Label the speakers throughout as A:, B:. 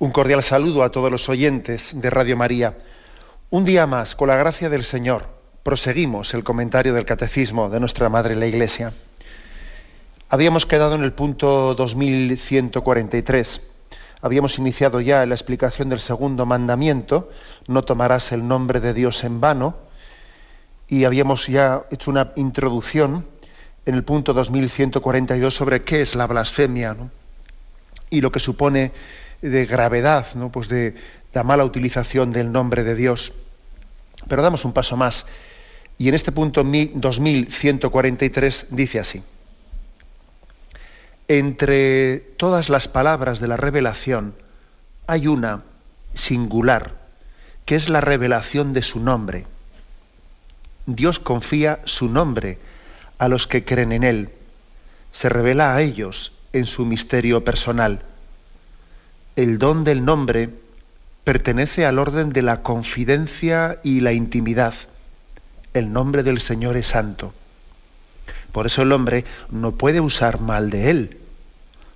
A: Un cordial saludo a todos los oyentes de Radio María. Un día más, con la gracia del Señor, proseguimos el comentario del Catecismo de nuestra Madre la Iglesia. Habíamos quedado en el punto 2143. Habíamos iniciado ya la explicación del segundo mandamiento, no tomarás el nombre de Dios en vano, y habíamos ya hecho una introducción en el punto 2142 sobre qué es la blasfemia, ¿no? Y lo que supone de gravedad, ¿no? Pues de la mala utilización del nombre de Dios. Pero damos un paso más, y en este punto 2143 dice así: entre todas las palabras de la revelación hay una singular, que es la revelación de su nombre. Dios confía su nombre a los que creen en él, se revela a ellos en su misterio personal. El don del nombre pertenece al orden de la confidencia y la intimidad. El nombre del Señor es santo. Por eso el hombre no puede usar mal de él.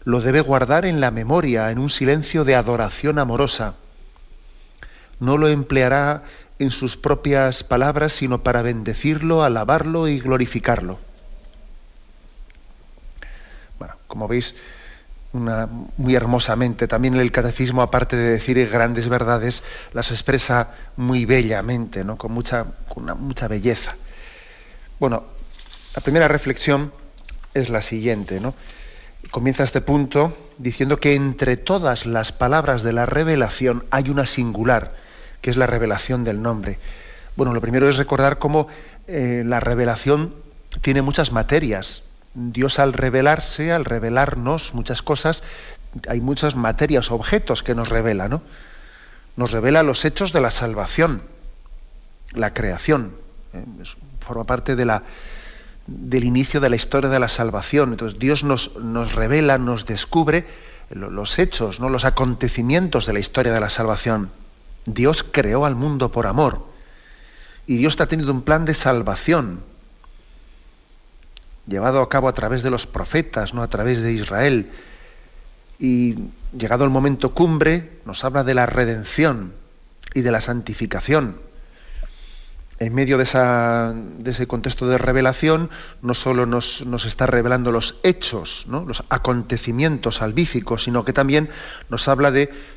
A: Lo debe guardar en la memoria, en un silencio de adoración amorosa. No lo empleará en sus propias palabras, sino para bendecirlo, alabarlo y glorificarlo. Bueno, como veis, muy hermosamente, también el Catecismo, aparte de decir grandes verdades, las expresa muy bellamente, ¿no? con mucha belleza. Bueno, la primera reflexión es la siguiente, ¿no? Comienza este punto diciendo que entre todas las palabras de la revelación hay una singular, que es la revelación del nombre. Bueno, lo primero es recordar cómo la revelación tiene muchas materias. Dios al revelarse, al revelarnos muchas cosas, hay muchas materias, objetos que nos revela, ¿no? Nos revela los hechos de la salvación, la creación, forma parte del inicio de la historia de la salvación. Entonces Dios nos revela, nos descubre los hechos, ¿no? Los acontecimientos de la historia de la salvación. Dios creó al mundo por amor y Dios ha tenido un plan de salvación llevado a cabo a través de los profetas, no a través de Israel, y llegado el momento cumbre nos habla de la redención y de la santificación. En medio de ese contexto de revelación, no solo nos está revelando los hechos, ¿no? Los acontecimientos salvíficos, sino que también nos habla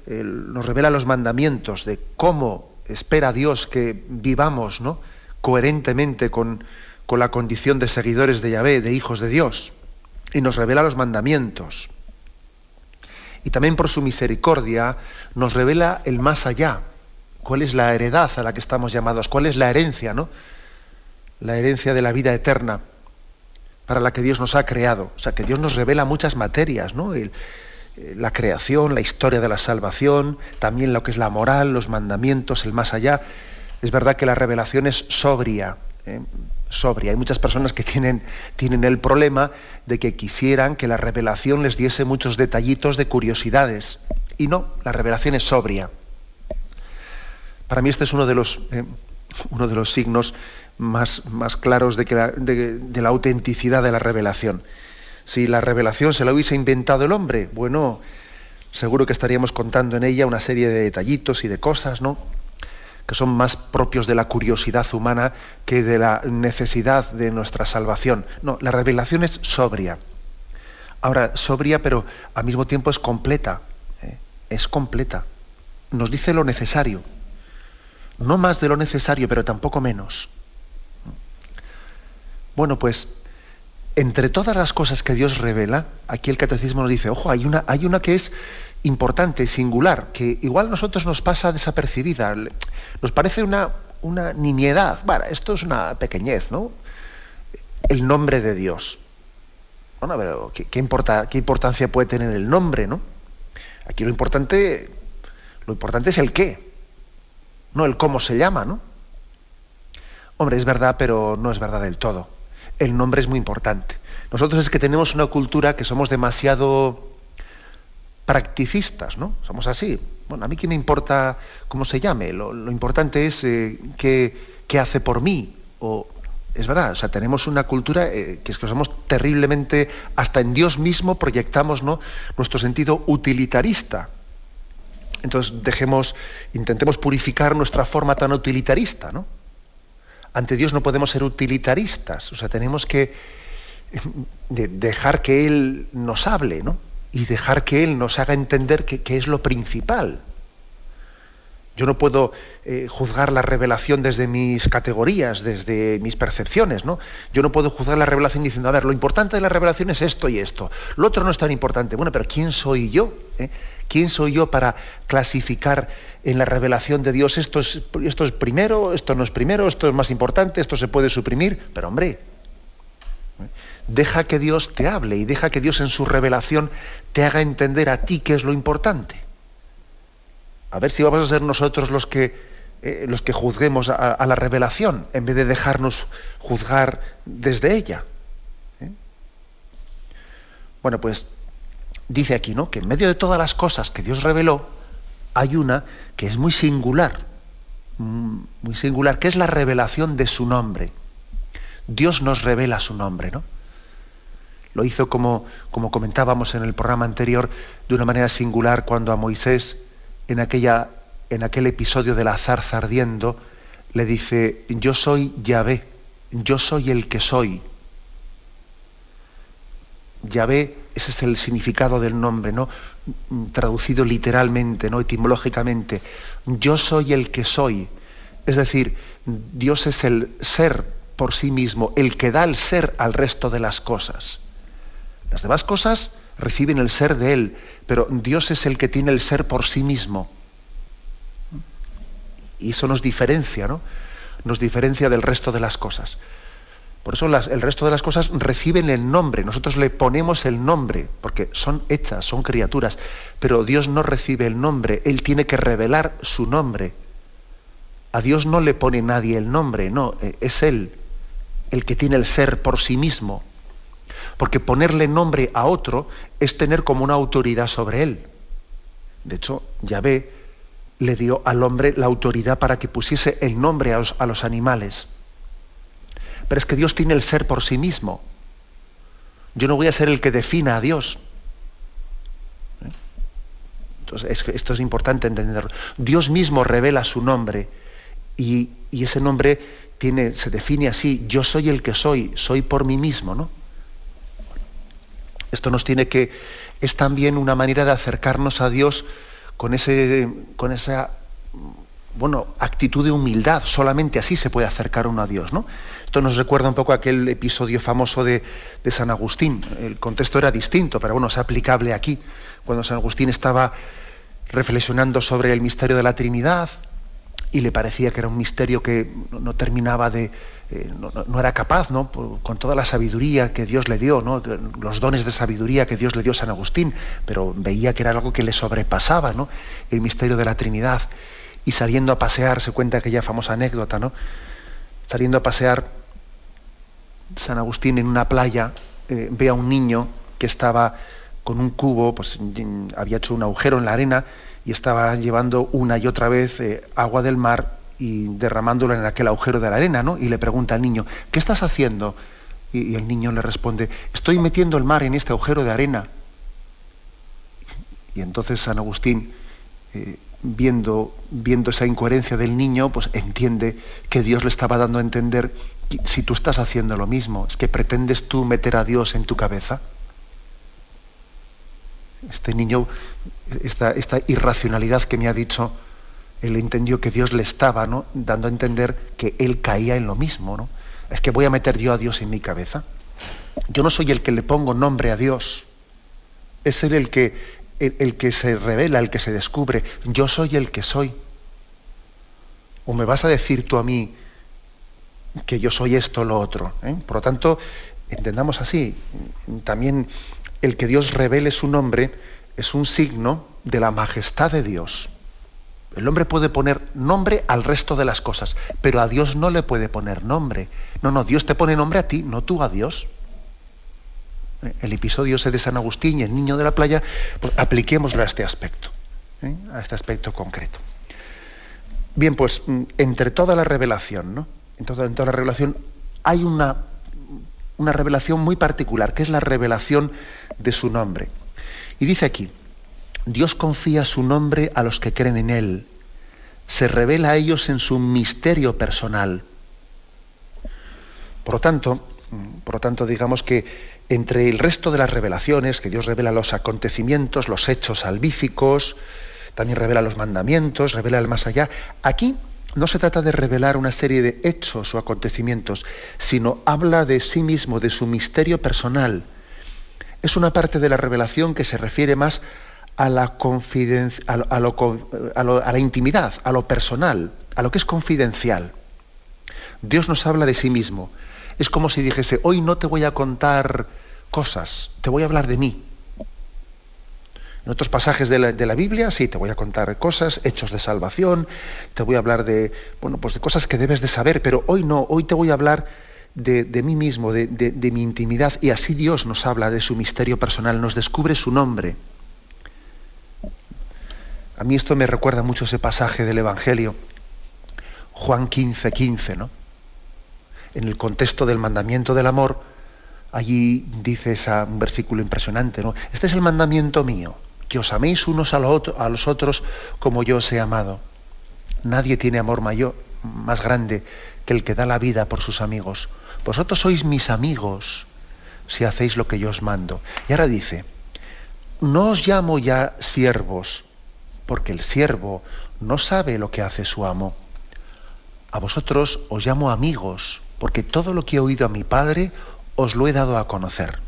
A: nos revela los mandamientos de cómo espera Dios que vivamos, ¿no? Coherentemente con la condición de seguidores de Yahvé, de hijos de Dios, y nos revela los mandamientos. Y también por su misericordia nos revela el más allá, cuál es la heredad a la que estamos llamados, cuál es la herencia, ¿no? La herencia de la vida eterna para la que Dios nos ha creado. O sea, que Dios nos revela muchas materias, ¿no? La creación, la historia de la salvación, también lo que es la moral, los mandamientos, el más allá. Es verdad que la revelación es sobria, sobria. Hay muchas personas que tienen el problema de que quisieran que la revelación les diese muchos detallitos de curiosidades. Y no, la revelación es sobria. Para mí este es uno de los signos más claros de la autenticidad de la revelación. Si la revelación se la hubiese inventado el hombre, bueno, seguro que estaríamos contando en ella una serie de detallitos y de cosas, ¿no?, que son más propios de la curiosidad humana que de la necesidad de nuestra salvación. No, la revelación es sobria. Ahora, sobria, pero al mismo tiempo es completa. Es completa. Nos dice lo necesario. No más de lo necesario, pero tampoco menos. Bueno, pues, entre todas las cosas que Dios revela, aquí el Catecismo nos dice, ojo, hay una que es importante, singular, que igual a nosotros nos pasa desapercibida, nos parece una nimiedad. Bueno, esto es una pequeñez, ¿no? El nombre de Dios. Bueno, pero ¿qué importancia puede tener el nombre, no? Aquí lo importante es el qué, no el cómo se llama, ¿no? Hombre, es verdad, pero no es verdad del todo. El nombre es muy importante. Nosotros es que tenemos una cultura que somos demasiado practicistas, ¿no? Somos así. Bueno, a mí qué me importa cómo se llame, lo importante es qué hace por mí. O, es verdad, o sea, tenemos una cultura que es que somos terriblemente, hasta en Dios mismo proyectamos, ¿no?, nuestro sentido utilitarista. Entonces intentemos purificar nuestra forma tan utilitarista, ¿no? Ante Dios no podemos ser utilitaristas, o sea, tenemos que dejar que Él nos hable, ¿no? Y dejar que Él nos haga entender qué es lo principal. Yo no puedo juzgar la revelación desde mis categorías, desde mis percepciones, ¿no? Yo no puedo juzgar la revelación diciendo, a ver, lo importante de la revelación es esto y esto. Lo otro no es tan importante. Bueno, pero ¿quién soy yo? ¿Quién soy yo para clasificar en la revelación de Dios esto es primero, esto no es primero, esto es más importante, esto se puede suprimir? Pero hombre, deja que Dios te hable y deja que Dios en su revelación te haga entender a ti qué es lo importante. A ver si vamos a ser nosotros los que juzguemos a la revelación, en vez de dejarnos juzgar desde ella. Bueno, pues dice aquí, ¿no?, que en medio de todas las cosas que Dios reveló, hay una que es muy singular, que es la revelación de su nombre. Dios nos revela su nombre, ¿no? Lo hizo, como comentábamos en el programa anterior, de una manera singular cuando a Moisés, en aquel episodio de la zarza ardiendo, le dice, yo soy Yahvé, yo soy el que soy. Yahvé, ese es el significado del nombre, ¿no? Traducido literalmente, ¿no?, etimológicamente. Yo soy el que soy. Es decir, Dios es el ser por sí mismo, el que da el ser al resto de las cosas. Las demás cosas reciben el ser de Él, pero Dios es el que tiene el ser por sí mismo. Y eso nos diferencia, ¿no? Nos diferencia del resto de las cosas. Por eso el resto de las cosas reciben el nombre. Nosotros le ponemos el nombre, porque son hechas, son criaturas. Pero Dios no recibe el nombre. Él tiene que revelar su nombre. A Dios no le pone nadie el nombre, no. Es Él el que tiene el ser por sí mismo. Porque ponerle nombre a otro es tener como una autoridad sobre él. De hecho, Yahvé le dio al hombre la autoridad para que pusiese el nombre a los animales. Pero es que Dios tiene el ser por sí mismo. Yo no voy a ser el que defina a Dios. Entonces, esto es importante entenderlo. Dios mismo revela su nombre y ese nombre se define así: yo soy el que soy por mí mismo, ¿no? Esto es también una manera de acercarnos a Dios con esa actitud de humildad. Solamente así se puede acercar uno a Dios, ¿no? Esto nos recuerda un poco a aquel episodio famoso de San Agustín. El contexto era distinto, pero bueno, es aplicable aquí. Cuando San Agustín estaba reflexionando sobre el misterio de la Trinidad y le parecía que era un misterio que no terminaba no era capaz, ¿no?, con toda la sabiduría que Dios le dio, ¿no?, los dones de sabiduría que Dios le dio a San Agustín, pero veía que era algo que le sobrepasaba, ¿no?, el misterio de la Trinidad. Y saliendo a pasear, se cuenta aquella famosa anécdota, ¿no?, saliendo a pasear San Agustín en una playa, ve a un niño que estaba con un cubo, pues había hecho un agujero en la arena y estaba llevando una y otra vez agua del mar y derramándola en aquel agujero de la arena, ¿no? Y le pregunta al niño, ¿qué estás haciendo? Y el niño le responde, estoy metiendo el mar en este agujero de arena. Y entonces San Agustín, viendo esa incoherencia del niño, pues entiende que Dios le estaba dando a entender, si tú estás haciendo lo mismo, es que pretendes tú meter a Dios en tu cabeza. Este niño, esta irracionalidad que me ha dicho, él entendió que Dios le estaba, ¿no?, dando a entender que él caía en lo mismo, ¿no? Es que voy a meter yo a Dios en mi cabeza. Yo no soy el que le pongo nombre a Dios. Es él el que se revela, el que se descubre. Yo soy el que soy. ¿O me vas a decir tú a mí que yo soy esto o lo otro? Por lo tanto, entendamos así. También el que Dios revele su nombre es un signo de la majestad de Dios. El hombre puede poner nombre al resto de las cosas, pero a Dios no le puede poner nombre. No, Dios te pone nombre a ti, no tú a Dios. El episodio ese de San Agustín y el niño de la playa, pues apliquémoslo a este aspecto, a este aspecto concreto. Bien, pues entre toda la revelación, ¿no?, en toda la revelación hay una revelación muy particular, que es la revelación de su nombre. Y dice aquí, Dios confía su nombre a los que creen en Él. Se revela a ellos en su misterio personal. Por lo tanto, digamos que entre el resto de las revelaciones, que Dios revela los acontecimientos, los hechos salvíficos, también revela los mandamientos, revela el más allá, aquí no se trata de revelar una serie de hechos o acontecimientos, sino habla de sí mismo, de su misterio personal. Es una parte de la revelación que se refiere más a la confidencia, a la intimidad, a lo personal, a lo que es confidencial. Dios nos habla de sí mismo. Es como si dijese, hoy no te voy a contar cosas, te voy a hablar de mí. En otros pasajes de la Biblia, sí, te voy a contar cosas, hechos de salvación, te voy a hablar de cosas que debes de saber, pero hoy no, hoy te voy a hablar de mí mismo, de mi intimidad, y así Dios nos habla de su misterio personal, nos descubre su nombre. A mí esto me recuerda mucho ese pasaje del Evangelio, Juan 15:15, ¿no? En el contexto del mandamiento del amor, allí dice un versículo impresionante, ¿no? Este es el mandamiento mío, que os améis unos a los otros como yo os he amado. Nadie tiene amor más grande que el que da la vida por sus amigos. Vosotros sois mis amigos si hacéis lo que yo os mando. Y ahora dice, no os llamo ya siervos, porque el siervo no sabe lo que hace su amo. A vosotros os llamo amigos, porque todo lo que he oído a mi Padre os lo he dado a conocer.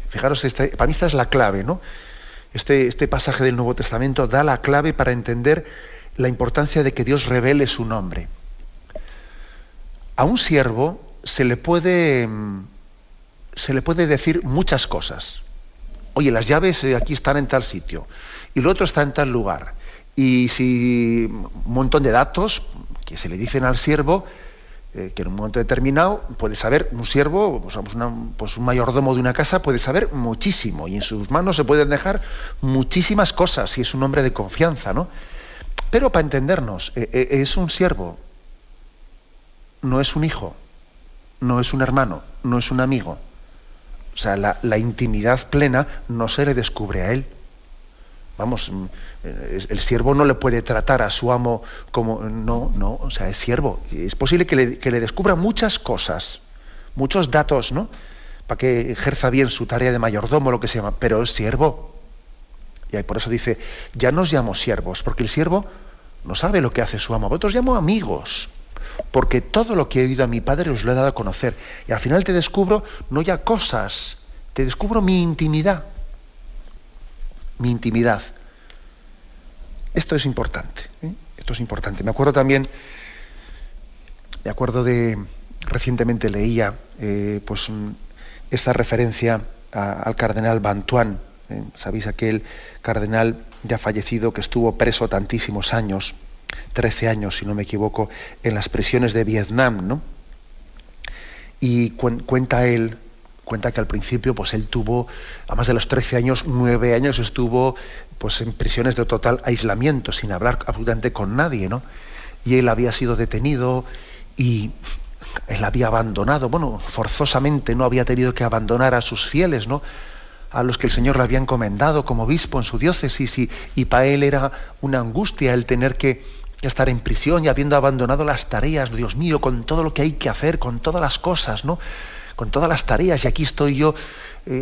A: Fijaros, para mí esta es la clave, ¿no? Este pasaje del Nuevo Testamento da la clave para entender la importancia de que Dios revele su nombre. A un siervo se le puede decir muchas cosas. Oye, las llaves aquí están en tal sitio, y lo otro está en tal lugar. Y si un montón de datos que se le dicen al siervo, que en un momento determinado puede saber, un siervo, un mayordomo de una casa puede saber muchísimo, y en sus manos se pueden dejar muchísimas cosas, si es un hombre de confianza, ¿no? Pero para entendernos, es un siervo, no es un hijo, no es un hermano, no es un amigo. O sea, la intimidad plena no se le descubre a él. Vamos, el siervo no le puede tratar a su amo como... No, o sea, es siervo. Es posible que le descubra muchas cosas, muchos datos, ¿no? Para que ejerza bien su tarea de mayordomo, lo que se llama, pero es siervo. Y por eso dice, ya no os llamo siervos, porque el siervo no sabe lo que hace su amo. Vosotros llamo amigos, porque todo lo que he oído a mi Padre os lo he dado a conocer. Y al final te descubro no ya cosas, te descubro mi intimidad. Mi intimidad. Esto es importante, ¿eh? Esto es importante. Me acuerdo recientemente leía esta referencia al cardenal Bantuán, ¿eh? Sabéis, aquel cardenal ya fallecido que estuvo preso tantísimos años, 13 años, si no me equivoco, en las prisiones de Vietnam, ¿no? Y cuenta que al principio él tuvo, a más de los 13 años, 9 años estuvo en prisiones de total aislamiento, sin hablar absolutamente con nadie, ¿no? Y él había sido detenido y él había abandonado, forzosamente no había tenido que abandonar a sus fieles, ¿no? A los que el Señor le había encomendado como obispo en su diócesis, y para él era una angustia el tener que estar en prisión y habiendo abandonado las tareas, Dios mío, con todo lo que hay que hacer, con todas las cosas, ¿no? Con todas las tareas, y aquí estoy yo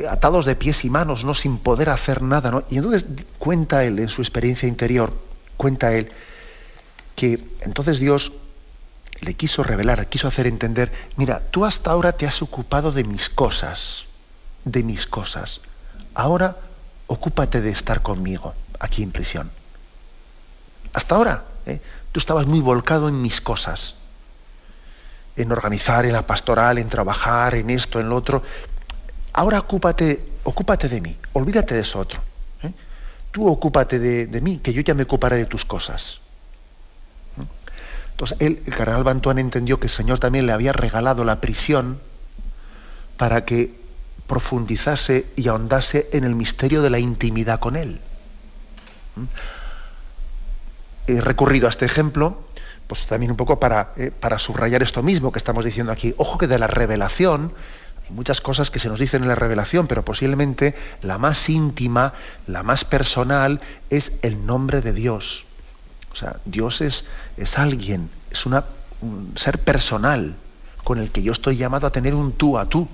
A: atados de pies y manos, no sin poder hacer nada, ¿no? Y entonces cuenta él, en su experiencia interior, cuenta él que entonces Dios le quiso revelar, quiso hacer entender, mira, tú hasta ahora te has ocupado de mis cosas, ahora ocúpate de estar conmigo aquí en prisión. Hasta ahora, tú estabas muy volcado en mis cosas, en organizar, en la pastoral, en trabajar, en esto, en lo otro. Ahora ocúpate de mí, olvídate de eso otro. Tú ocúpate de mí, que yo ya me ocuparé de tus cosas. Entonces el cardenal Bantuán entendió que el Señor también le había regalado la prisión para que profundizase y ahondase en el misterio de la intimidad con él. He recurrido a este ejemplo también un poco para subrayar esto mismo que estamos diciendo aquí. Ojo que de la revelación Hay muchas cosas que se nos dicen en la revelación, pero posiblemente la más íntima, la más personal, es el nombre de Dios. O sea, Dios es alguien, es un ser personal con el que yo estoy llamado a tener un tú a tú.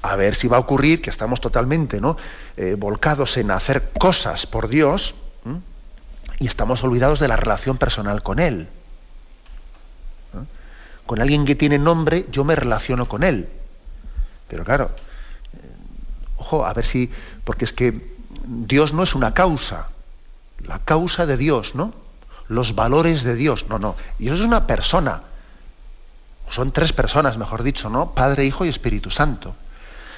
A: A ver si va a ocurrir que estamos totalmente, ¿no?, volcados en hacer cosas por Dios, y estamos olvidados de la relación personal con Él. Con alguien que tiene nombre, yo me relaciono con Él. Pero claro, ojo, a ver si... Porque es que Dios no es una causa. La causa de Dios, ¿no? Los valores de Dios. No. Dios es una persona. Son tres personas, mejor dicho, ¿no? Padre, Hijo y Espíritu Santo.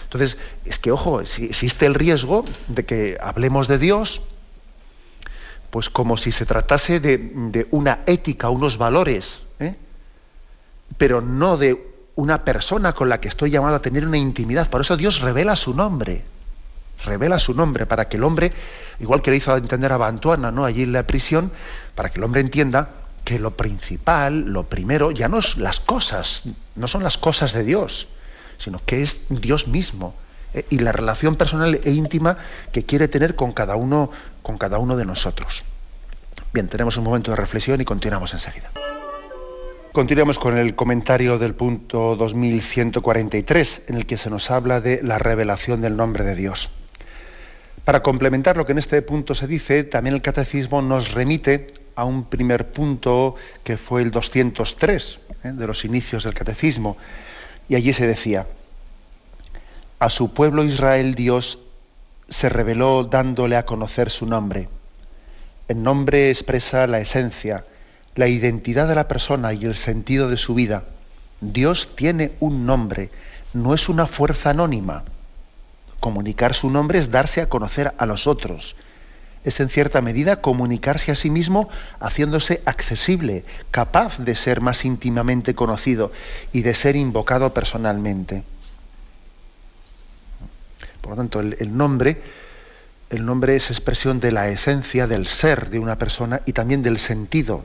A: Entonces, es que, ojo, si existe el riesgo de que hablemos de Dios, pues como si se tratase de una ética, unos valores, pero no de una persona con la que estoy llamado a tener una intimidad. Por eso Dios revela su nombre para que el hombre, igual que le hizo entender a Bantuana, ¿no?, allí en la prisión, para que el hombre entienda que lo principal, lo primero, ya no es las cosas, no son las cosas de Dios, sino que es Dios mismo, y la relación personal e íntima que quiere tener con cada uno de nosotros. Bien, tenemos un momento de reflexión y continuamos enseguida. Continuamos con el comentario del punto 2143, en el que se nos habla de la revelación del nombre de Dios. Para complementar lo que en este punto se dice, también el Catecismo nos remite a un primer punto que fue el 203, de los inicios del Catecismo, y allí se decía: a su pueblo Israel Dios se reveló dándole a conocer su nombre. El nombre expresa la esencia, la identidad de la persona y el sentido de su vida. Dios tiene un nombre, no es una fuerza anónima. Comunicar su nombre es darse a conocer a los otros. Es en cierta medida comunicarse a sí mismo haciéndose accesible, capaz de ser más íntimamente conocido y de ser invocado personalmente. Por lo tanto, el nombre es expresión de la esencia del ser de una persona y también del sentido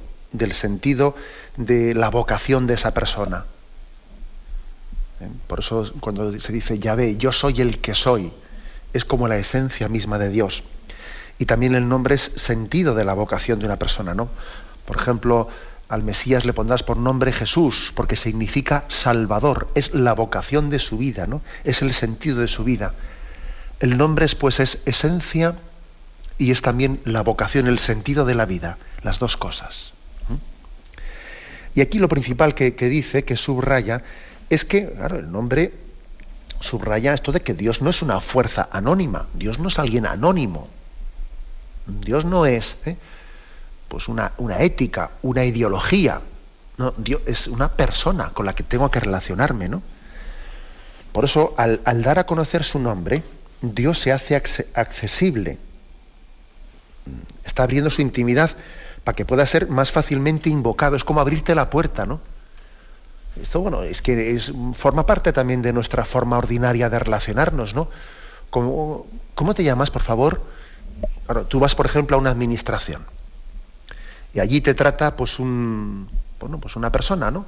A: de la vocación de esa persona. Por eso cuando se dice Yahvé, yo soy el que soy, es como la esencia misma de Dios. Y también el nombre es sentido de la vocación de una persona, ¿no? Por ejemplo, al Mesías le pondrás por nombre Jesús, porque significa Salvador, es la vocación de su vida, ¿no? Es el sentido de su vida. El nombre pues es esencia y es también la vocación, el sentido de la vida, las dos cosas. Y aquí lo principal que dice, que subraya, es que, claro, el nombre subraya esto de que Dios no es una fuerza anónima, Dios no es alguien anónimo, Dios no es pues una ética, una ideología, no, Dios es una persona con la que tengo que relacionarme, ¿no? Por eso, al dar a conocer su nombre, Dios se hace accesible, está abriendo su intimidad para que pueda ser más fácilmente invocado. Es como abrirte la puerta, ¿no? Esto, bueno, es que forma parte también de nuestra forma ordinaria de relacionarnos, ¿no? ¿Cómo te llamas, por favor? Claro, tú vas, por ejemplo, a una administración y allí te trata pues una persona, ¿no?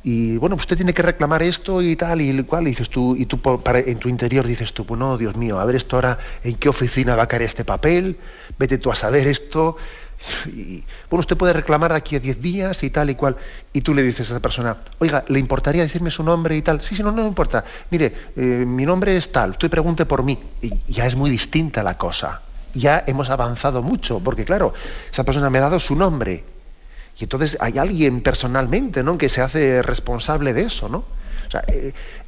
A: Y bueno, usted tiene que reclamar esto y tal y cual, y dices tú, en tu interior dices tú, pues no, Dios mío, a ver esto ahora, ¿en qué oficina va a caer este papel? Vete tú a saber esto. Y, bueno, usted puede reclamar aquí a 10 días y tal y cual. Y tú le dices a esa persona, oiga, ¿le importaría decirme su nombre y tal? Sí, no me importa. Mire, mi nombre es tal, usted pregunte por mí. Y ya es muy distinta la cosa. Ya hemos avanzado mucho, porque claro, esa persona me ha dado su nombre. Y entonces hay alguien personalmente, ¿no?, que se hace responsable de eso, ¿no? O sea,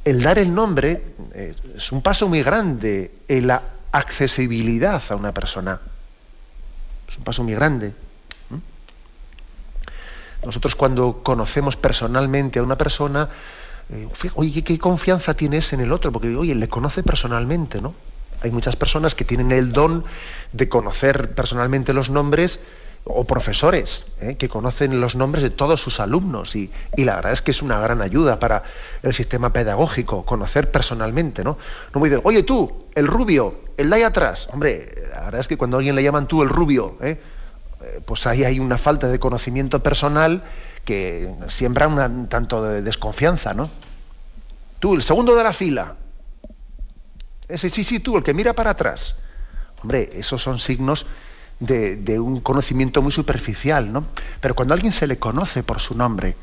A: el dar el nombre es un paso muy grande en la accesibilidad a una persona. Es un paso muy grande. Nosotros cuando conocemos personalmente a una persona, oye, ¿qué confianza tienes en el otro? Porque, oye, le conoce personalmente, ¿no? Hay muchas personas que tienen el don de conocer personalmente los nombres, o profesores que conocen los nombres de todos sus alumnos, y la verdad es que es una gran ayuda para el sistema pedagógico, conocer personalmente, ¿no? No voy a decir, oye tú, el rubio, el de ahí atrás. Hombre, la verdad es que cuando a alguien le llaman tú el rubio, pues ahí hay una falta de conocimiento personal que siembra un tanto de desconfianza, ¿no? Tú, el segundo de la fila, Ese sí, tú, el que mira para atrás. Hombre, esos son signos de un conocimiento muy superficial, ¿no? Pero cuando a alguien se le conoce por su nombre,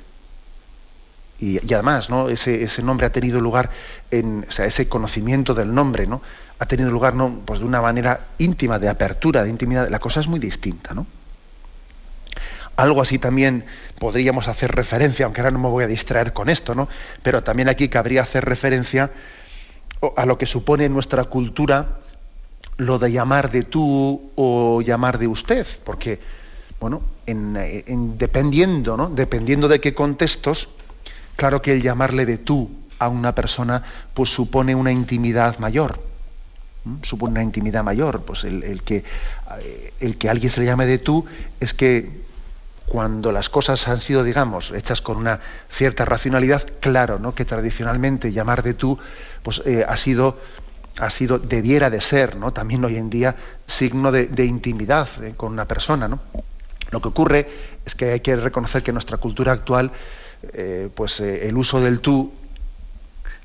A: y además, ¿no? Ese nombre ha tenido lugar, o sea, ese conocimiento del nombre, ¿no? Ha tenido lugar, ¿no? Pues de una manera íntima, de apertura, de intimidad, la cosa es muy distinta, ¿no? Algo así también podríamos hacer referencia, aunque ahora no me voy a distraer con esto, ¿no? Pero también aquí cabría hacer referencia a lo que supone en nuestra cultura lo de llamar de tú o llamar de usted, porque, bueno, dependiendo, ¿no? Dependiendo de qué contextos, claro que el llamarle de tú a una persona, pues supone una intimidad mayor. Supone una intimidad mayor. Pues el que a alguien se le llame de tú es que cuando las cosas han sido, digamos, hechas con una cierta racionalidad, claro, ¿no? Que tradicionalmente llamar de tú, pues ha sido, debiera de ser, ¿no? También hoy en día signo de intimidad con una persona, ¿no? Lo que ocurre es que hay que reconocer que en nuestra cultura actual, el uso del tú,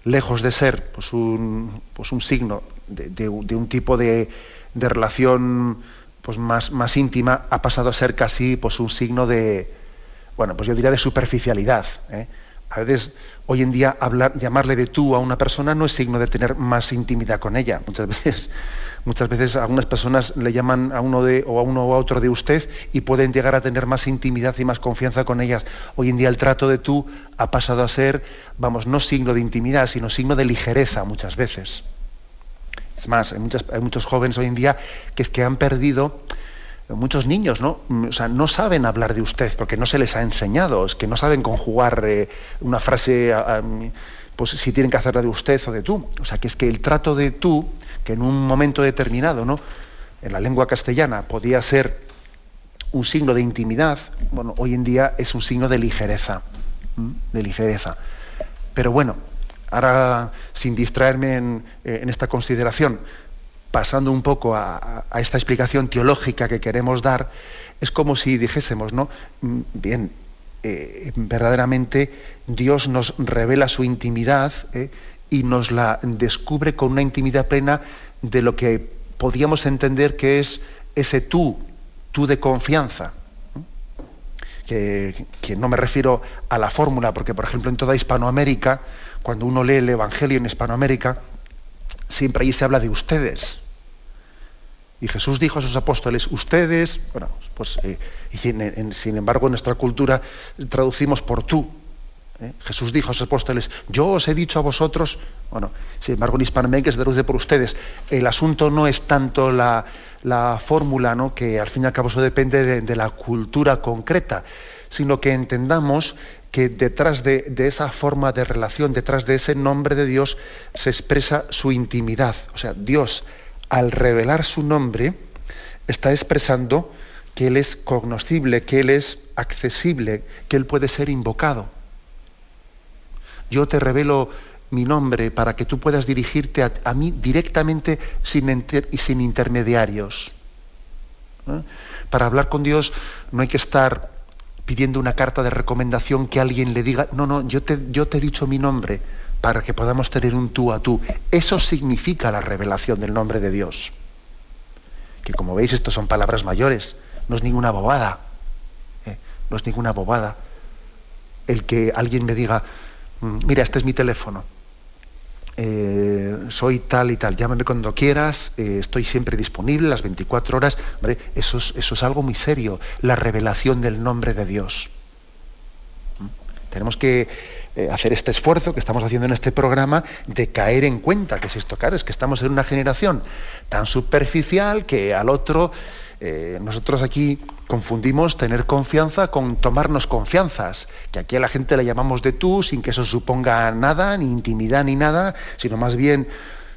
A: lejos de ser pues un signo de un tipo de relación pues más íntima, ha pasado a ser casi pues un signo de, bueno, pues yo diría de superficialidad, ¿eh? A veces, hoy en día, llamarle de tú a una persona no es signo de tener más intimidad con ella. Muchas veces algunas personas le llaman a uno o a otro de usted y pueden llegar a tener más intimidad y más confianza con ellas. Hoy en día el trato de tú ha pasado a ser, vamos, no signo de intimidad, sino signo de ligereza muchas veces. Es más, hay muchos jóvenes hoy en día que han perdido, muchos niños, ¿no? O sea, no saben hablar de usted porque no se les ha enseñado, es que no saben conjugar una frase, pues si tienen que hacerla de usted o de tú. O sea, que es que el trato de tú, que en un momento determinado, ¿no? En la lengua castellana podía ser un signo de intimidad, bueno, hoy en día es un signo de ligereza, de ligereza. Pero bueno, ahora, sin distraerme en esta consideración, pasando un poco a esta explicación teológica que queremos dar, es como si dijésemos, ¿no? Bien, verdaderamente Dios nos revela su intimidad y nos la descubre con una intimidad plena de lo que podíamos entender que es ese tú de confianza. Que no me refiero a la fórmula, porque por ejemplo en toda Hispanoamérica, cuando uno lee el Evangelio en Hispanoamérica, siempre ahí se habla de ustedes. Y Jesús dijo a sus apóstoles, ustedes, bueno, pues, sin embargo en nuestra cultura traducimos por tú. Jesús dijo a sus apóstoles, yo os he dicho a vosotros, bueno, sin embargo en Hispanoamérica se traduce por ustedes. El asunto no es tanto la fórmula, ¿no? Que al fin y al cabo eso depende de la cultura concreta, sino que entendamos que detrás de esa forma de relación, detrás de ese nombre de Dios, se expresa su intimidad. O sea, Dios, al revelar su nombre, está expresando que Él es cognoscible, que Él es accesible, que Él puede ser invocado. Yo te revelo mi nombre para que tú puedas dirigirte a mí directamente y sin intermediarios. Para hablar con Dios no hay que estar pidiendo una carta de recomendación que alguien le diga, no, yo te he dicho mi nombre para que podamos tener un tú a tú. Eso significa la revelación del nombre de Dios. Que como veis, esto son palabras mayores, no es ninguna bobada. No es ninguna bobada el que alguien me diga, mira, este es mi teléfono, soy tal y tal, llámame cuando quieras, estoy siempre disponible las 24 horas. Hombre, eso es algo muy serio, la revelación del nombre de Dios. Tenemos que hacer este esfuerzo que estamos haciendo en este programa de caer en cuenta que es esto, claro, es que estamos en una generación tan superficial que al otro, nosotros aquí confundimos tener confianza con tomarnos confianzas, que aquí a la gente le llamamos de tú sin que eso suponga nada, ni intimidad ni nada, sino más bien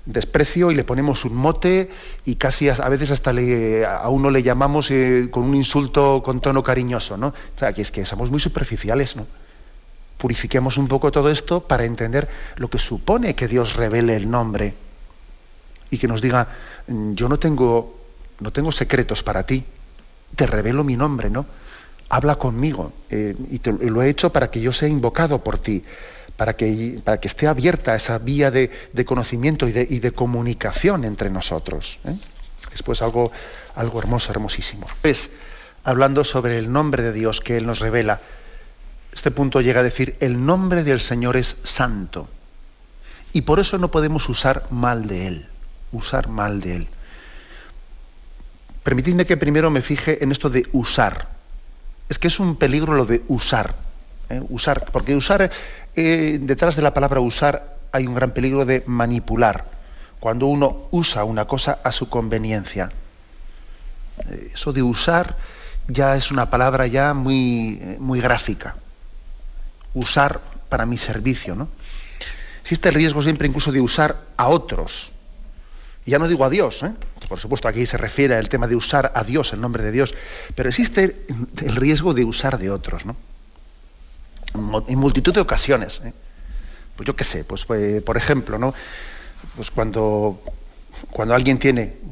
A: desprecio, y le ponemos un mote y casi a veces hasta a uno le llamamos con un insulto con tono cariñoso, ¿no? O sea, que es que somos muy superficiales, ¿no? Purifiquemos un poco todo esto para entender lo que supone que Dios revele el nombre y que nos diga, yo no tengo secretos para ti, te revelo mi nombre, ¿no? habla conmigo, y lo he hecho para que yo sea invocado por ti, para que esté abierta esa vía de conocimiento y de comunicación entre nosotros. Es pues algo hermoso, hermosísimo. Pues, hablando sobre el nombre de Dios que Él nos revela, este punto llega a decir: el nombre del Señor es santo, y por eso no podemos usar mal de Él. Permitidme que primero me fije en esto de usar. Es que es un peligro lo de usar. Usar, porque detrás de la palabra usar hay un gran peligro de manipular, cuando uno usa una cosa a su conveniencia. Eso de usar ya es una palabra ya muy gráfica. Usar para mi servicio, ¿no? Existe el riesgo siempre incluso de usar a otros. Y ya no digo a Dios, por supuesto aquí se refiere al tema de usar a Dios, el nombre de Dios, pero existe el riesgo de usar de otros, ¿no? En multitud de ocasiones. Pues yo qué sé, pues por ejemplo, ¿no? Pues cuando alguien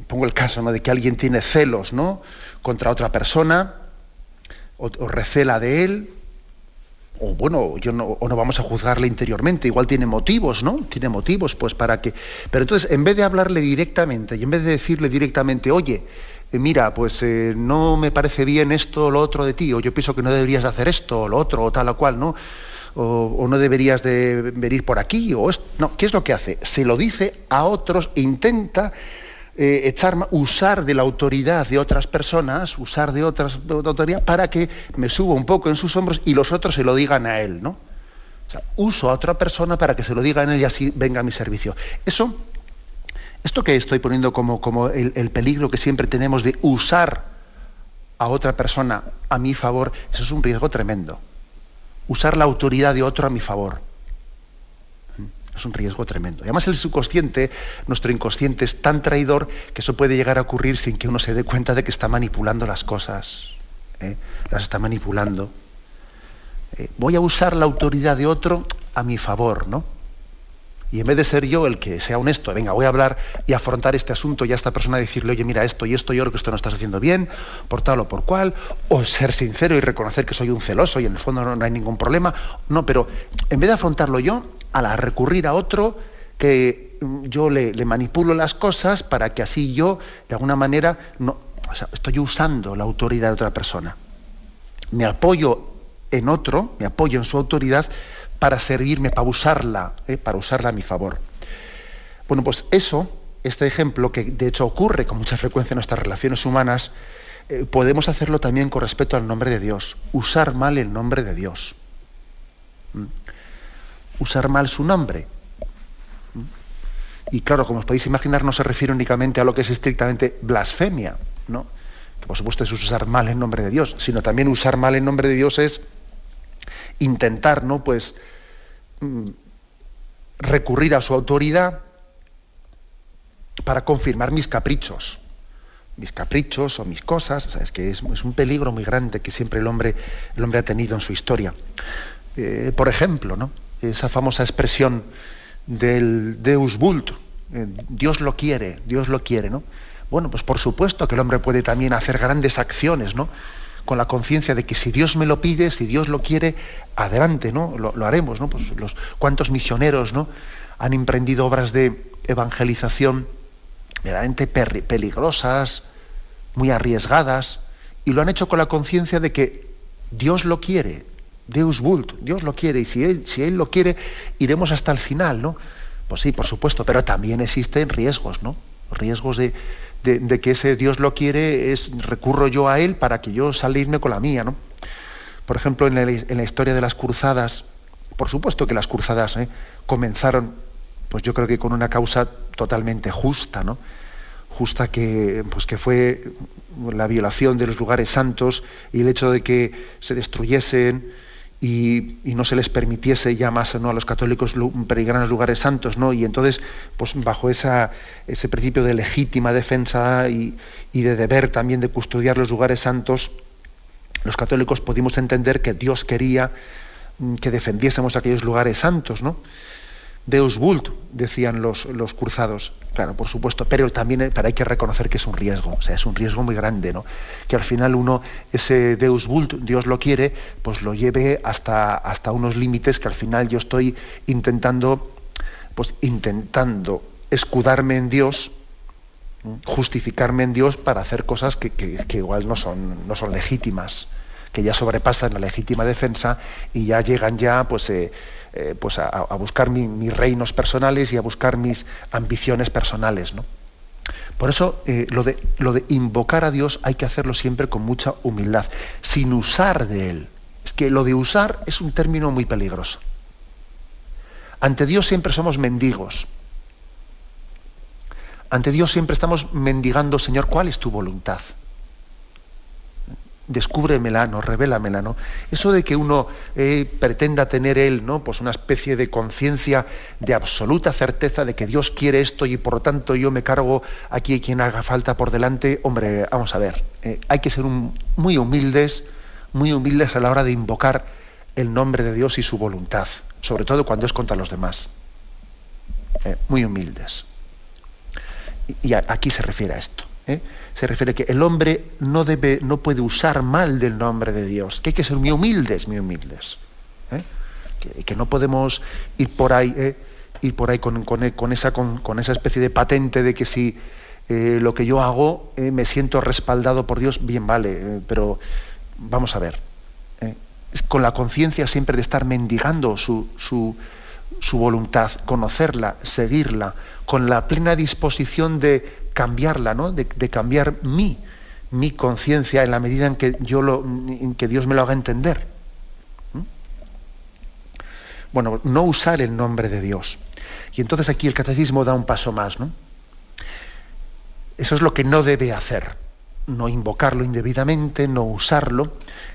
A: pongo el caso, ¿no?, de que alguien tiene celos, ¿no?, contra otra persona, o recela de él, o bueno, o no vamos a juzgarle interiormente, igual tiene motivos, ¿no? Tiene motivos, pues para que... Pero entonces, en vez de hablarle directamente, y en vez de decirle directamente: oye, mira, pues no me parece bien esto o lo otro de ti, o yo pienso que no deberías de hacer esto o lo otro, o tal o cual, ¿no? O no deberías de venir por aquí, no, ¿qué es lo que hace? Se lo dice a otros, intenta usar de la autoridad de otras personas, de autoridad para que me suba un poco en sus hombros y los otros se lo digan a él, ¿no? O sea, uso a otra persona para que se lo digan a él y así venga a mi servicio. Esto que estoy poniendo como el peligro que siempre tenemos de usar a otra persona a mi favor, eso es un riesgo tremendo. Usar la autoridad de otro a mi favor. Es un riesgo tremendo. Y además el subconsciente, nuestro inconsciente, es tan traidor que eso puede llegar a ocurrir sin que uno se dé cuenta de que está manipulando las cosas. Las está manipulando. Voy a usar la autoridad de otro a mi favor, ¿no? Y en vez de ser yo el que sea honesto, venga, voy a hablar y afrontar este asunto y a esta persona decirle: oye, mira, esto y esto, yo creo que esto no estás haciendo bien, por tal o por cual, o ser sincero y reconocer que soy un celoso y en el fondo no hay ningún problema. No, pero en vez de afrontarlo yo, a recurrir a otro, que yo le manipulo las cosas para que así yo, de alguna manera, estoy usando la autoridad de otra persona. Me apoyo en otro, me apoyo en su autoridad para servirme, para usarla a mi favor. Bueno, pues este ejemplo, que de hecho ocurre con mucha frecuencia en nuestras relaciones humanas, podemos hacerlo también con respecto al nombre de Dios. Usar mal el nombre de Dios. Usar mal su nombre. Y claro, como os podéis imaginar, no se refiere únicamente a lo que es estrictamente blasfemia, ¿no? Que por supuesto es usar mal el nombre de Dios, sino también usar mal el nombre de Dios es intentar, ¿no?, pues recurrir a su autoridad para confirmar mis caprichos o mis cosas. O sea, es que es un peligro muy grande que siempre el hombre ha tenido en su historia. Por ejemplo, ¿no?, esa famosa expresión del Deus vult, Dios lo quiere, ¿no? Bueno, pues por supuesto que el hombre puede también hacer grandes acciones, ¿no?, con la conciencia de que si Dios me lo pide, si Dios lo quiere, adelante, ¿no? Lo haremos, ¿no? Pues cuántos misioneros, ¿no?, han emprendido obras de evangelización verdaderamente peligrosas, muy arriesgadas, y lo han hecho con la conciencia de que Dios lo quiere, Deus vult, Dios lo quiere, y si él lo quiere, iremos hasta el final, ¿no? Pues sí, por supuesto, pero también existen riesgos, ¿no? Riesgos de que ese Dios lo quiere, recurro yo a él para que yo salirme con la mía, ¿no? Por ejemplo, en la historia de las cruzadas, por supuesto que las cruzadas comenzaron, pues yo creo que con una causa totalmente justa, ¿no? Justa que fue la violación de los lugares santos y el hecho de que se destruyesen y no se les permitiese ya más, ¿no?, a los católicos peregrinar a los lugares santos, ¿no? Y entonces, pues bajo ese principio de legítima defensa y de deber también de custodiar los lugares santos, los católicos pudimos entender que Dios quería que defendiésemos aquellos lugares santos, ¿no? Deus vult, decían los cruzados. Claro, por supuesto, pero también hay que reconocer que es un riesgo, o sea, es un riesgo muy grande, ¿no? Que al final uno, ese Deus vult, Dios lo quiere, pues lo lleve hasta unos límites que al final yo estoy intentando escudarme en Dios, justificarme en Dios para hacer cosas que igual no son legítimas, que ya sobrepasan la legítima defensa y ya llegan ya a buscar mis reinos personales y a buscar mis ambiciones personales, ¿no? Por eso lo de invocar a Dios hay que hacerlo siempre con mucha humildad, sin usar de él. Es que lo de usar es un término muy peligroso. Ante Dios siempre somos mendigos. Ante Dios siempre estamos mendigando, Señor, ¿cuál es tu voluntad? Descúbremela, ¿no? Revélamela, ¿no? Eso de que uno pretenda tener él, ¿no? Pues una especie de conciencia de absoluta certeza de que Dios quiere esto y por lo tanto yo me cargo aquí quien haga falta por delante. Hombre, vamos a ver, hay que ser muy humildes a la hora de invocar el nombre de Dios y su voluntad, sobre todo cuando es contra los demás. Muy humildes. Y aquí se refiere a esto. Se refiere a que el hombre no puede usar mal del nombre de Dios, que hay que ser muy humildes. Que no podemos ir por ahí con esa especie de patente de que si lo que yo hago me siento respaldado por Dios, bien vale, pero vamos a ver, es con la conciencia siempre de estar mendigando su voluntad, conocerla, seguirla, con la plena disposición de cambiarla, ¿no? De cambiar mi conciencia en la medida en que en que Dios me lo haga entender. Bueno, no usar el nombre de Dios. Y entonces aquí el catecismo da un paso más, ¿no? Eso es lo que no debe hacer. No invocarlo indebidamente, no usarlo.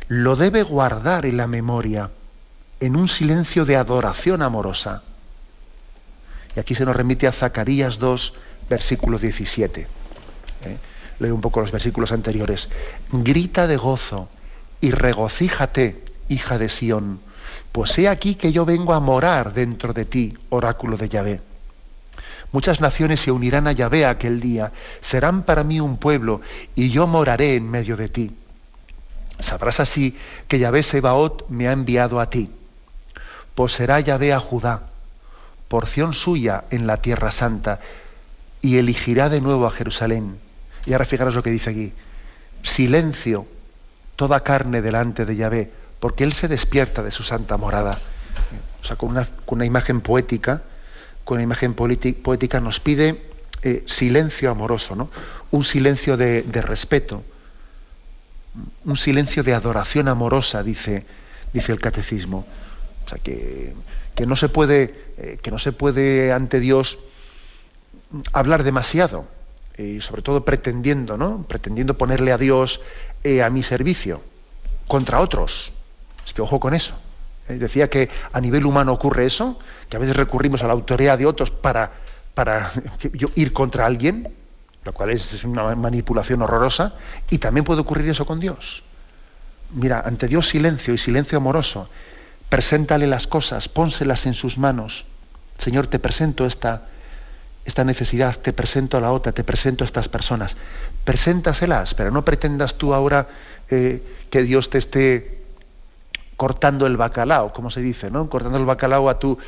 A: Lo debe guardar en la memoria, en un silencio de adoración amorosa. Y aquí se nos remite a Zacarías 2, versículo 17. Leo un poco los versículos anteriores. Grita de gozo y regocíjate, hija de Sión, pues he aquí que yo vengo a morar dentro de ti, oráculo de Yahvé. Muchas naciones se unirán a Yahvé aquel día, serán para mí un pueblo, y yo moraré en medio de ti. Sabrás así que Yahvé Sebaot me ha enviado a ti. Poseerá Yahvé a Judá, porción suya en la tierra santa, y elegirá de nuevo a Jerusalén. Y ahora fijaros lo que dice aquí. Silencio toda carne delante de Yahvé, porque Él se despierta de su santa morada. O sea, con una imagen poética, nos pide silencio amoroso, ¿no? Un silencio de respeto, un silencio de adoración amorosa, dice el catecismo. O sea, que no se puede ante Dios hablar demasiado, y sobre todo pretendiendo ponerle a Dios a mi servicio contra otros. Es que ojo con eso. Decía que a nivel humano ocurre eso, que a veces recurrimos a la autoridad de otros para ir contra alguien, lo cual es una manipulación horrorosa, y también puede ocurrir eso con Dios. Mira, ante Dios silencio y silencio amoroso. Preséntale las cosas, pónselas en sus manos. Señor, te presento esta necesidad, te presento a la otra, te presento a estas personas. Preséntaselas, pero no pretendas tú ahora que Dios te esté cortando el bacalao, como se dice, ¿no? Cortando el bacalao a tu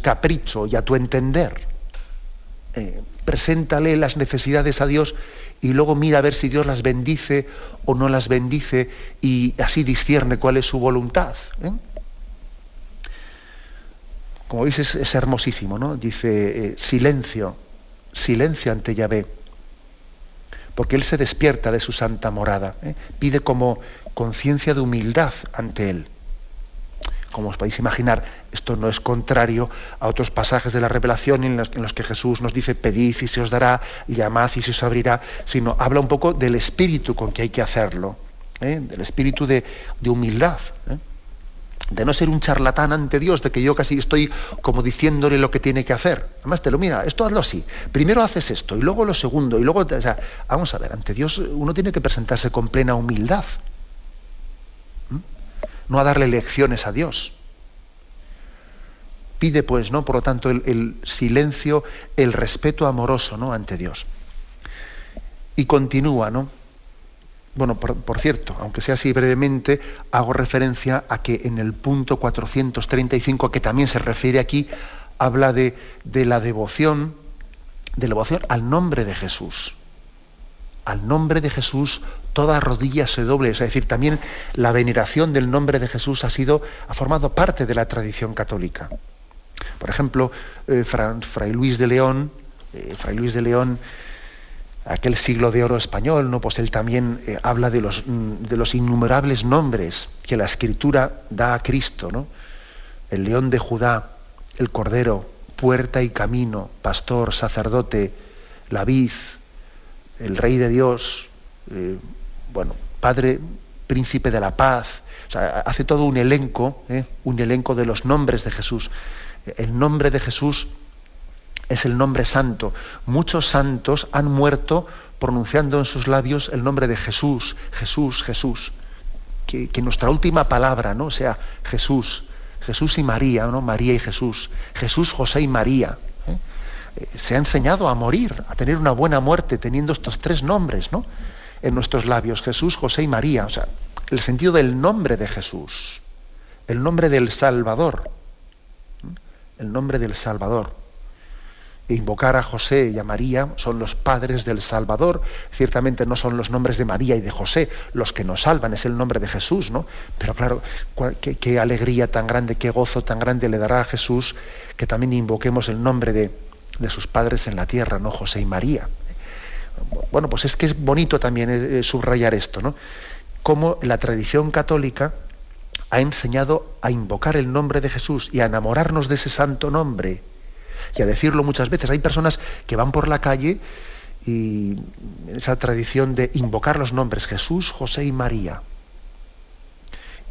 A: capricho y a tu entender. Preséntale las necesidades a Dios y luego mira a ver si Dios las bendice o no las bendice y así discierne cuál es su voluntad. Como veis es hermosísimo, ¿no? Dice silencio ante Yahvé, porque Él se despierta de su santa morada, pide como conciencia de humildad ante Él. Como os podéis imaginar, esto no es contrario a otros pasajes de la revelación en los que Jesús nos dice pedid y se os dará, llamad y se os abrirá, sino habla un poco del espíritu con que hay que hacerlo, del espíritu de humildad, de no ser un charlatán ante Dios, de que yo casi estoy como diciéndole lo que tiene que hacer. Además mira, esto hazlo así, primero haces esto y luego lo segundo y luego, o sea, vamos a ver, ante Dios uno tiene que presentarse con plena humildad. No a darle lecciones a Dios. Pide, pues, ¿no?, por lo tanto, el silencio, el respeto amoroso, ¿no?, ante Dios. Y continúa, ¿no? Bueno, por cierto, aunque sea así brevemente, hago referencia a que en el punto 435, que también se refiere aquí, habla de la devoción al nombre de Jesús. Al nombre de Jesús toda rodilla se doble. Es decir, también la veneración del nombre de Jesús ha formado parte de la tradición católica. Por ejemplo, Fray Luis de León, aquel siglo de oro español, ¿no?, pues él también habla de los innumerables nombres que la Escritura da a Cristo, ¿no? El león de Judá, el cordero, puerta y camino, pastor, sacerdote, la vid, el rey de Dios, Padre, príncipe de la paz. O sea, hace todo un elenco de los nombres de Jesús. El nombre de Jesús es el nombre santo. Muchos santos han muerto pronunciando en sus labios el nombre de Jesús, Jesús, Jesús. Que nuestra última palabra, ¿no?, sea Jesús, Jesús y María, ¿no?, María y Jesús, Jesús, José y María. Se ha enseñado a morir, a tener una buena muerte, teniendo estos tres nombres, ¿no?, en nuestros labios, Jesús, José y María. O sea, el sentido del nombre de Jesús, el nombre del Salvador, el nombre del Salvador. Invocar a José y a María son los padres del Salvador. Ciertamente no son los nombres de María y de José los que nos salvan, es el nombre de Jesús, ¿no? Pero claro, qué alegría tan grande, qué gozo tan grande le dará a Jesús que también invoquemos el nombre de sus padres en la tierra, ¿no?, José y María. Bueno, pues es que es bonito también subrayar esto, ¿no? Cómo la tradición católica ha enseñado a invocar el nombre de Jesús y a enamorarnos de ese santo nombre y a decirlo muchas veces. Hay personas que van por la calle y esa tradición de invocar los nombres Jesús, José y María.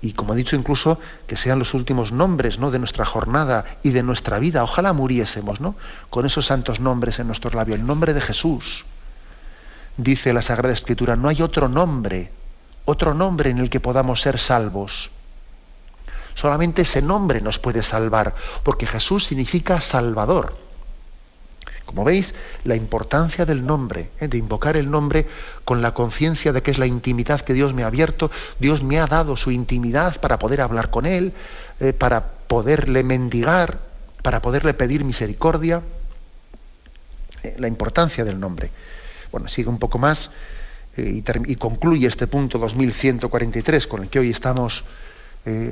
A: Y como he dicho, incluso que sean los últimos nombres, ¿no?, de nuestra jornada y de nuestra vida. Ojalá muriésemos, ¿no?, con esos santos nombres en nuestros labios. El nombre de Jesús. Dice la Sagrada Escritura, no hay otro nombre en el que podamos ser salvos. Solamente ese nombre nos puede salvar, porque Jesús significa Salvador. Como veis, la importancia del nombre, de invocar el nombre con la conciencia de que es la intimidad que Dios me ha abierto. Dios me ha dado su intimidad para poder hablar con Él, para poderle mendigar, para poderle pedir misericordia. La importancia del nombre. Bueno, sigue un poco más y concluye este punto 2143 con el que hoy estamos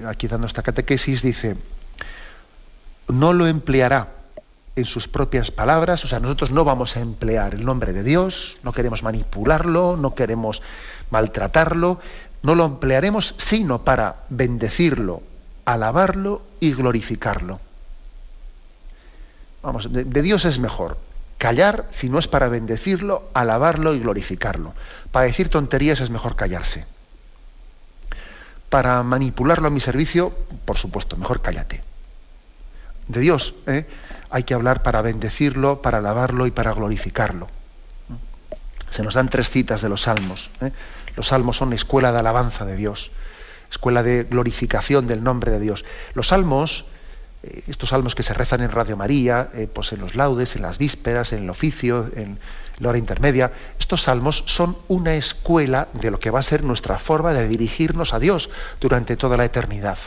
A: aquí dando esta catequesis. Dice, no lo empleará en sus propias palabras. O sea, nosotros no vamos a emplear el nombre de Dios, no queremos manipularlo, no queremos maltratarlo, no lo emplearemos sino para bendecirlo, alabarlo y glorificarlo. Vamos, de Dios es mejor callar si no es para bendecirlo, alabarlo y glorificarlo. Para decir tonterías es mejor callarse. Para manipularlo a mi servicio, por supuesto, mejor cállate. De Dios hay que hablar para bendecirlo, para alabarlo y para glorificarlo. Se nos dan 3 citas de los salmos. Los salmos son escuela de alabanza de Dios, escuela de glorificación del nombre de Dios. Los salmos, estos salmos que se rezan en Radio María, pues en los laudes, en las vísperas, en el oficio, en la hora intermedia, estos salmos son una escuela de lo que va a ser nuestra forma de dirigirnos a Dios durante toda la eternidad.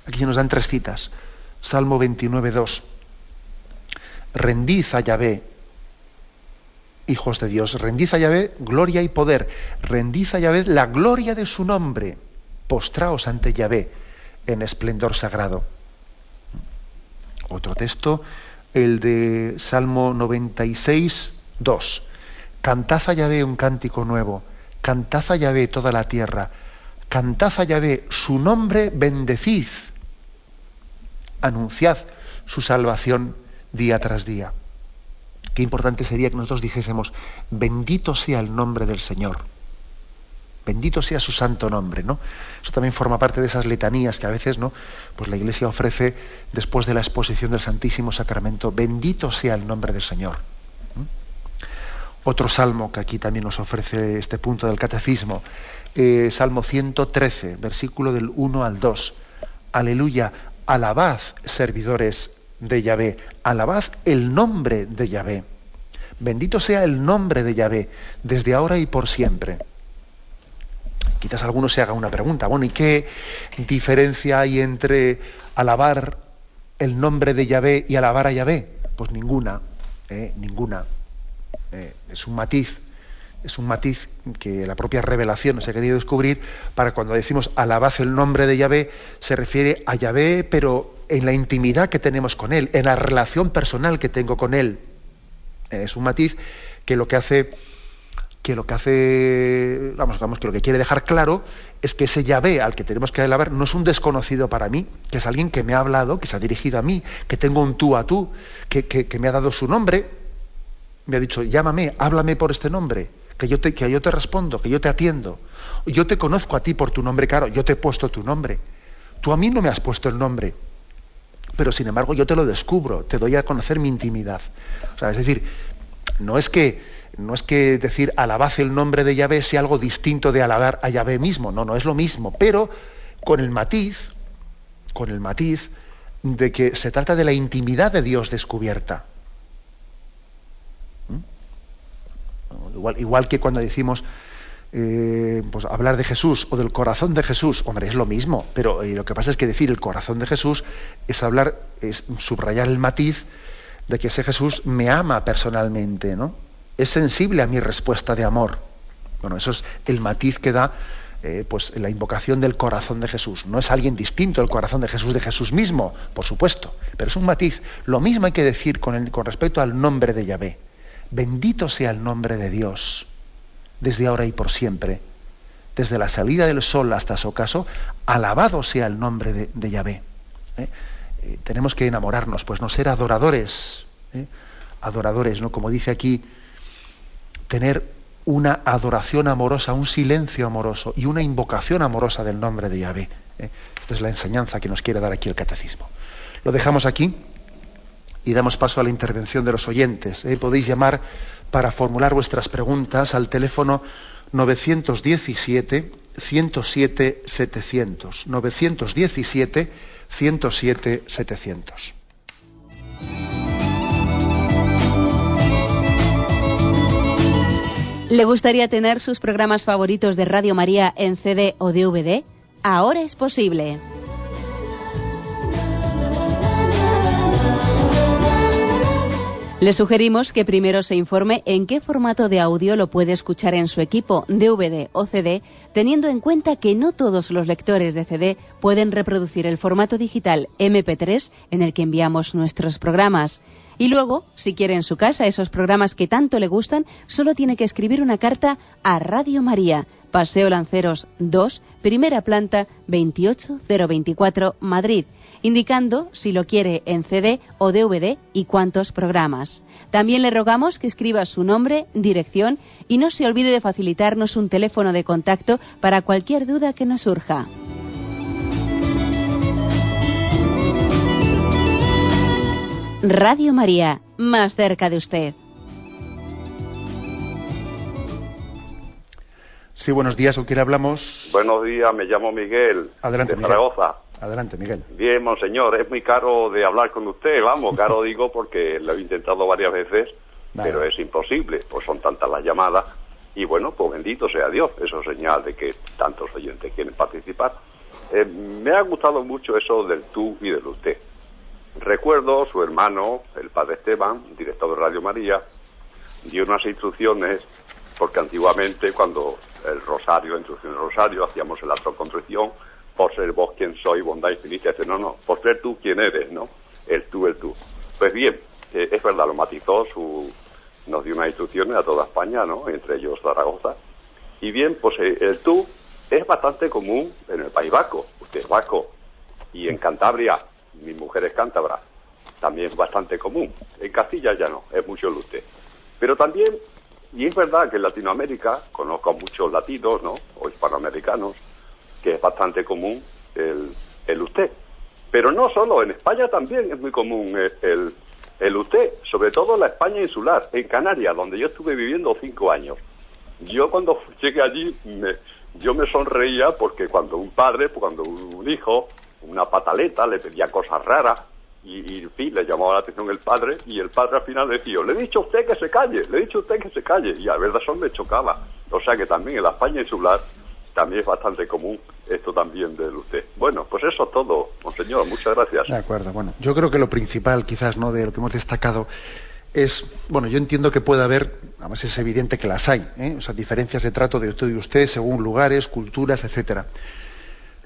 A: Aquí se nos dan 3 citas. Salmo 29:2. Rendid a Yahvé, hijos de Dios, rendid a Yahvé gloria y poder, rendid a Yahvé la gloria de su nombre, postraos ante Yahvé en esplendor sagrado. Otro texto, el de Salmo 96:2. Cantad a Yahvé un cántico nuevo, cantad a Yahvé toda la tierra, cantad a Yahvé su nombre, bendecid, anunciad su salvación día tras día. Qué importante sería que nosotros dijésemos, bendito sea el nombre del Señor, bendito sea su santo nombre, ¿no? Eso también forma parte de esas letanías que a veces, ¿no?, pues la Iglesia ofrece después de la exposición del Santísimo Sacramento. Bendito sea el nombre del Señor. Otro salmo que aquí también nos ofrece este punto del catecismo, Salmo 113, versículo del 1 al 2. Aleluya, alabad, servidores de Yahvé, alabad el nombre de Yahvé. Bendito sea el nombre de Yahvé, desde ahora y por siempre. Quizás alguno se haga una pregunta, bueno, ¿y qué diferencia hay entre alabar el nombre de Yahvé y alabar a Yahvé? Pues ninguna, ninguna. Es un matiz que la propia revelación nos ha querido descubrir, para cuando decimos alabad el nombre de Yahvé, se refiere a Yahvé, pero en la intimidad que tenemos con él, en la relación personal que tengo con él. Es un matiz que lo que lo que quiere dejar claro es que ese Yahvé al que tenemos que alabar no es un desconocido para mí, que es alguien que me ha hablado, que se ha dirigido a mí, que tengo un tú a tú, que me ha dado su nombre, me ha dicho, llámame, háblame por este nombre, que yo te respondo, que yo te atiendo. Yo te conozco a ti por tu nombre, claro, yo te he puesto tu nombre. Tú a mí no me has puesto el nombre, pero sin embargo yo te lo descubro, te doy a conocer mi intimidad. O sea, es decir, no es que decir alabad el nombre de Yahvé sea algo distinto de alabar a Yahvé mismo, no es lo mismo, pero con el matiz de que se trata de la intimidad de Dios descubierta. Igual que cuando decimos pues hablar de Jesús o del corazón de Jesús, hombre, es lo mismo, pero lo que pasa es que decir el corazón de Jesús es subrayar el matiz de que ese Jesús me ama personalmente, ¿no? Es sensible a mi respuesta de amor. Bueno, eso es el matiz que da pues la invocación del corazón de Jesús. No es alguien distinto el corazón de Jesús mismo, por supuesto, pero es un matiz. Lo mismo hay que decir con respecto al nombre de Yahvé. Bendito sea el nombre de Dios, desde ahora y por siempre. Desde la salida del sol hasta su ocaso, alabado sea el nombre de Yahvé. Tenemos que enamorarnos, pues no ser adoradores, adoradores, ¿no? Como dice aquí, tener una adoración amorosa, un silencio amoroso y una invocación amorosa del nombre de Yahvé. Esta es la enseñanza que nos quiere dar aquí el catecismo. Lo dejamos aquí y damos paso a la intervención de los oyentes. Podéis llamar para formular vuestras preguntas al teléfono 917-107-700. 917-107-700.
B: ¿Le gustaría tener sus programas favoritos de Radio María en CD o DVD? Ahora es posible. Le sugerimos que primero se informe en qué formato de audio lo puede escuchar en su equipo, DVD o CD, teniendo en cuenta que no todos los lectores de CD pueden reproducir el formato digital MP3 en el que enviamos nuestros programas. Y luego, si quiere en su casa esos programas que tanto le gustan, solo tiene que escribir una carta a Radio María, Paseo Lanceros 2, primera planta, 28024, Madrid, indicando si lo quiere en CD o DVD y cuántos programas. También le rogamos que escriba su nombre, dirección y no se olvide de facilitarnos un teléfono de contacto para cualquier duda que nos surja. Radio María, más cerca de usted.
A: Sí, buenos días, ¿con quién hablamos?
C: Buenos días, me llamo Miguel,
A: Adelante,
C: de Zaragoza.
A: Adelante, Miguel.
C: Bien, monseñor, es muy caro de hablar con usted, vamos, caro digo porque lo he intentado varias veces, pero es imposible, pues son tantas las llamadas, y bueno, pues bendito sea Dios, eso es señal de que tantos oyentes quieren participar. Me ha gustado mucho eso del tú y del usted. Recuerdo su hermano, el padre Esteban, director de Radio María, dio unas instrucciones, porque antiguamente cuando el rosario, la instrucción del rosario, hacíamos el acto de contrición, por ser vos quien soy, bondad infinita, no, por ser tú quien eres, ¿no? El tú. Pues bien, es verdad, lo matizó, nos dio unas instrucciones a toda España, ¿no? Entre ellos Zaragoza. Y bien, pues el tú es bastante común en el País Vasco, usted es vasco, y en Cantabria, mi mujer es cántabra, también es bastante común. En Castilla ya no, es mucho el usted. Pero también, y es verdad que en Latinoamérica, conozco a muchos latinos, ¿no? O hispanoamericanos, que es bastante común el usted. Pero no solo, en España también es muy común el usted, sobre todo en la España insular, en Canarias, donde yo estuve viviendo 5 años. Yo cuando llegué allí, yo me sonreía porque cuando un padre, cuando un hijo una pataleta, le pedía cosas raras, y en fin, le llamaba la atención el padre, y el padre al final decía, le he dicho a usted que se calle, le he dicho a usted que se calle, y a verdad eso me chocaba. O sea que también en la España insular también es bastante común esto también de usted. Bueno, pues eso es todo, monseñor, muchas gracias.
A: De acuerdo, bueno, yo creo que lo principal quizás, ¿no?, de lo que hemos destacado es, bueno, yo entiendo que puede haber, además es evidente que las hay, o sea, diferencias de trato de usted según lugares, culturas, etcétera.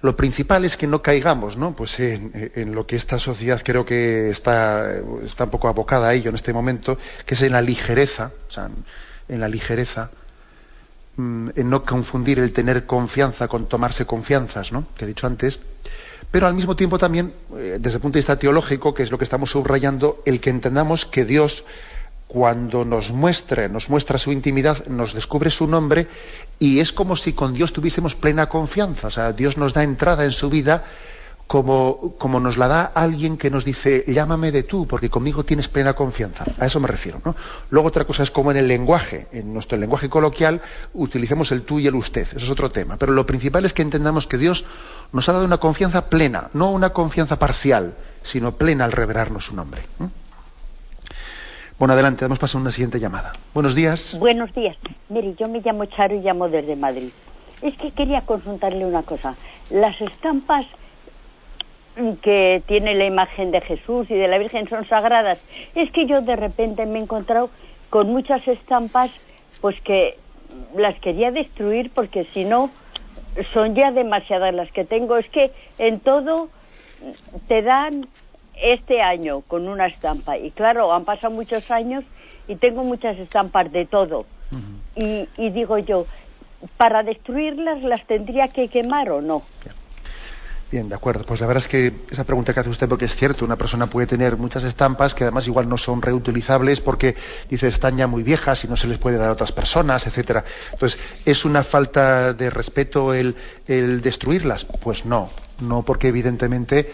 A: Lo principal es que no caigamos, ¿no?, pues en lo que esta sociedad creo que está un poco abocada a ello en este momento, que es en la ligereza, o sea, en la ligereza, en no confundir el tener confianza con tomarse confianzas, ¿no?, que he dicho antes, pero al mismo tiempo también, desde el punto de vista teológico, que es lo que estamos subrayando, el que entendamos que Dios, cuando nos muestra su intimidad, nos descubre su nombre, y es como si con Dios tuviésemos plena confianza. O sea, Dios nos da entrada en su vida como nos la da alguien que nos dice, llámame de tú, porque conmigo tienes plena confianza. A eso me refiero, ¿no? Luego otra cosa es como en el lenguaje, en nuestro lenguaje coloquial, utilicemos el tú y el usted, eso es otro tema. Pero lo principal es que entendamos que Dios nos ha dado una confianza plena, no una confianza parcial, sino plena al revelarnos su nombre. Bueno, adelante, damos paso a una siguiente llamada. Buenos días.
D: Buenos días. Mire, yo me llamo Charo y llamo desde Madrid. Es que quería consultarle una cosa. Las estampas que tiene la imagen de Jesús y de la Virgen son sagradas. Es que yo de repente me he encontrado con muchas estampas pues que las quería destruir porque si no son ya demasiadas las que tengo. Es que en todo te dan este año con una estampa y claro, han pasado muchos años y tengo muchas estampas de todo. Y digo yo, ¿para destruirlas las tendría que quemar o no?
A: Bien, de acuerdo. Pues la verdad es que esa pregunta que hace usted, porque es cierto, una persona puede tener muchas estampas que además igual no son reutilizables porque, dice, están ya muy viejas y no se les puede dar a otras personas, etcétera. Entonces, ¿es una falta de respeto el destruirlas? Pues no, porque evidentemente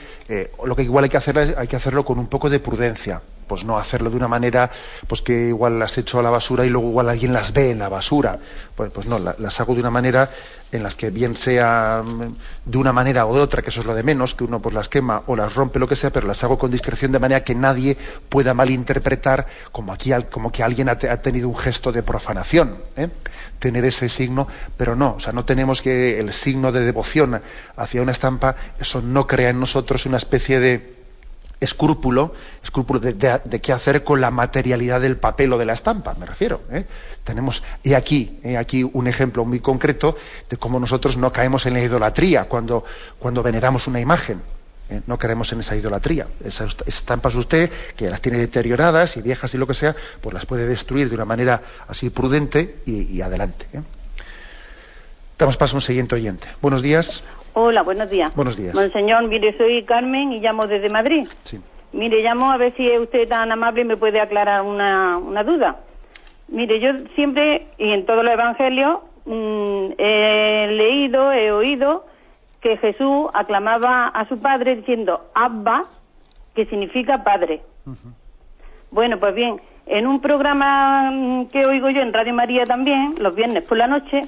A: lo que igual hay que hacerlo con un poco de prudencia. Pues no hacerlo de una manera pues que igual las echo a la basura y luego igual alguien las ve en la basura. Pues no, las hago de una manera en las que bien sea de una manera o de otra, que eso es lo de menos, que uno pues las quema o las rompe, lo que sea, pero las hago con discreción de manera que nadie pueda malinterpretar como que alguien ha tenido un gesto de profanación, tener ese signo, pero no, o sea, no tenemos que el signo de devoción hacia una estampa, eso no crea en nosotros una especie de escrúpulo de qué hacer con la materialidad del papel o de la estampa, me refiero. Tenemos, he aquí un ejemplo muy concreto de cómo nosotros no caemos en la idolatría cuando veneramos una imagen. No caemos en esa idolatría. Esas estampas usted, que las tiene deterioradas y viejas y lo que sea, pues las puede destruir de una manera así prudente y adelante. Damos paso a un siguiente oyente. Buenos días.
E: Hola, buenos días.
A: Buenos días.
E: Monseñor, mire, soy Carmen y llamo desde Madrid.
A: Sí.
E: Mire, llamo a ver si es usted tan amable y me puede aclarar una duda. Mire, yo siempre, y en todos los evangelios, he oído que Jesús aclamaba a su padre diciendo Abba, que significa padre. Uh-huh. Bueno, pues bien, en un programa que oigo yo en Radio María también, los viernes por la noche,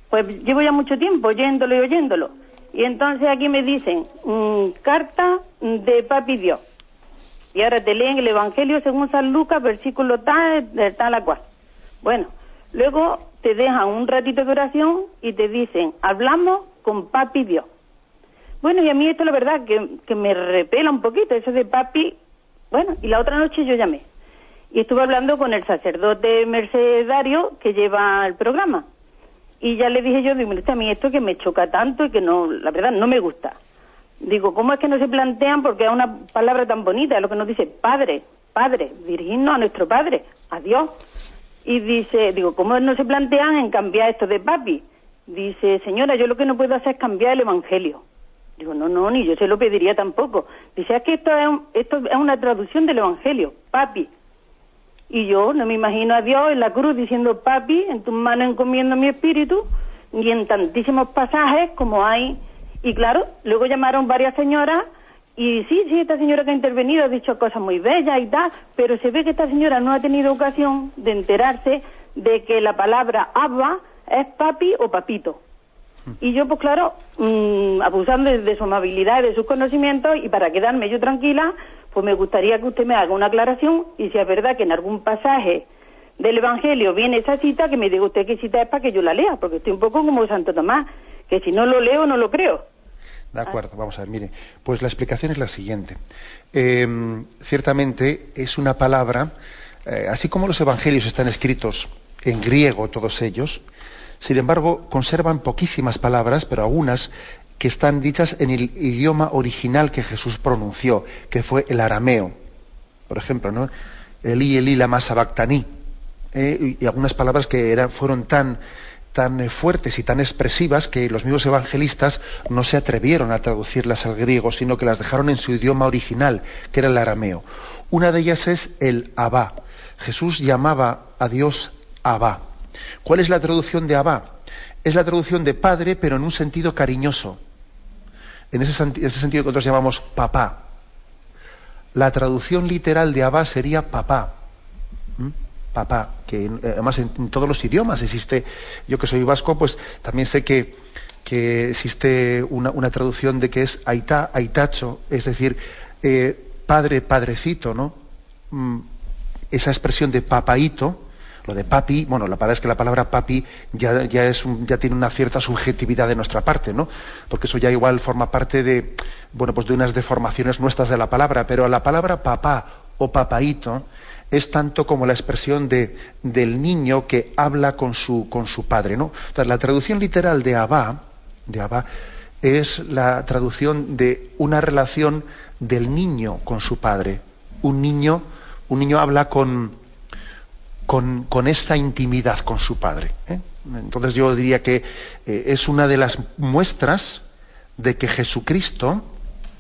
E: pues llevo ya mucho tiempo oyéndolo. Y entonces aquí me dicen, carta de Papi Dios. Y ahora te leen el Evangelio según San Lucas, versículo tal a cual. Bueno, luego te dejan un ratito de oración y te dicen, hablamos con Papi Dios. Bueno, y a mí esto la verdad que me repela un poquito, eso de Papi. Bueno, y la otra noche yo llamé. Y estuve hablando con el sacerdote mercedario que lleva el programa. Y ya le dije yo, digo, a mí esto que me choca tanto y que no, la verdad, no me gusta. Digo, ¿cómo es que no se plantean? Porque es una palabra tan bonita, es lo que nos dice, Padre, dirigirnos a nuestro Padre, a Dios. Y digo, ¿cómo no se plantean en cambiar esto de Papi? Dice, señora, yo lo que no puedo hacer es cambiar el Evangelio. Digo, no, ni yo se lo pediría tampoco. Dice, es que esto es una traducción del Evangelio, Papi. Y yo no me imagino a Dios en la cruz diciendo, Papi, en tus manos encomiendo mi espíritu, y en tantísimos pasajes como hay. Y claro, luego llamaron varias señoras, y sí, esta señora que ha intervenido ha dicho cosas muy bellas y tal, pero se ve que esta señora no ha tenido ocasión de enterarse de que la palabra Abba es papi o papito. Y yo, pues claro, abusando de su amabilidad y de sus conocimientos, y para quedarme yo tranquila, pues me gustaría que usted me haga una aclaración, y si es verdad que en algún pasaje del Evangelio viene esa cita, que me diga usted qué cita es para que yo la lea, porque estoy un poco como Santo Tomás, que si no lo leo, no lo creo.
A: De acuerdo, vamos a ver, mire, pues la explicación es la siguiente. Ciertamente es una palabra, así como los evangelios están escritos en griego todos ellos, sin embargo conservan poquísimas palabras, pero algunas que están dichas en el idioma original que Jesús pronunció, que fue el arameo. Por ejemplo, ¿no? Elí, Elí, lama sabactaní, y algunas palabras que fueron tan fuertes y tan expresivas que los mismos evangelistas no se atrevieron a traducirlas al griego, sino que las dejaron en su idioma original, que era el arameo. Una de ellas es el Abba. Jesús llamaba a Dios Abba. ¿Cuál es la traducción de Abba? Es la traducción de padre, pero en un sentido cariñoso. En ese sentido que nosotros llamamos papá. La traducción literal de Abba sería papá. Papá, que además en todos los idiomas existe. Yo que soy vasco, pues también sé que existe una traducción de que es aitá, aitacho, es decir, padre, padrecito, ¿no? Esa expresión de papaíto, lo de papi, bueno, la verdad es que la palabra papi ya tiene una cierta subjetividad de nuestra parte, ¿no? Porque eso ya igual forma parte de unas deformaciones nuestras de la palabra, pero la palabra papá o papaíto es tanto como la expresión del niño que habla con su padre, ¿no? Entonces, la traducción literal de Abba es la traducción de una relación del niño con su padre. Un niño habla con esta intimidad con su padre, ¿eh? Entonces yo diría que es una de las muestras de que Jesucristo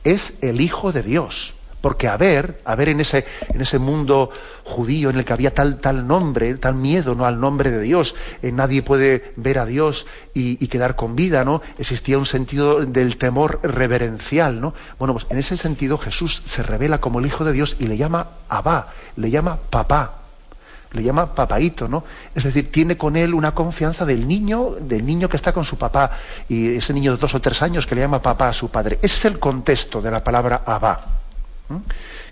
A: es el Hijo de Dios. Porque a ver en ese mundo judío en el que había tal nombre, tal miedo, ¿no?, al nombre de Dios, nadie puede ver a Dios y quedar con vida, ¿no? Existía un sentido del temor reverencial, ¿no? Bueno, pues en ese sentido Jesús se revela como el Hijo de Dios y le llama Abba, le llama papá, le llama papaíto, ¿no? Es decir, tiene con él una confianza del niño que está con su papá, y ese niño de 2 o 3 años que le llama papá a su padre. Ese es el contexto de la palabra Abba,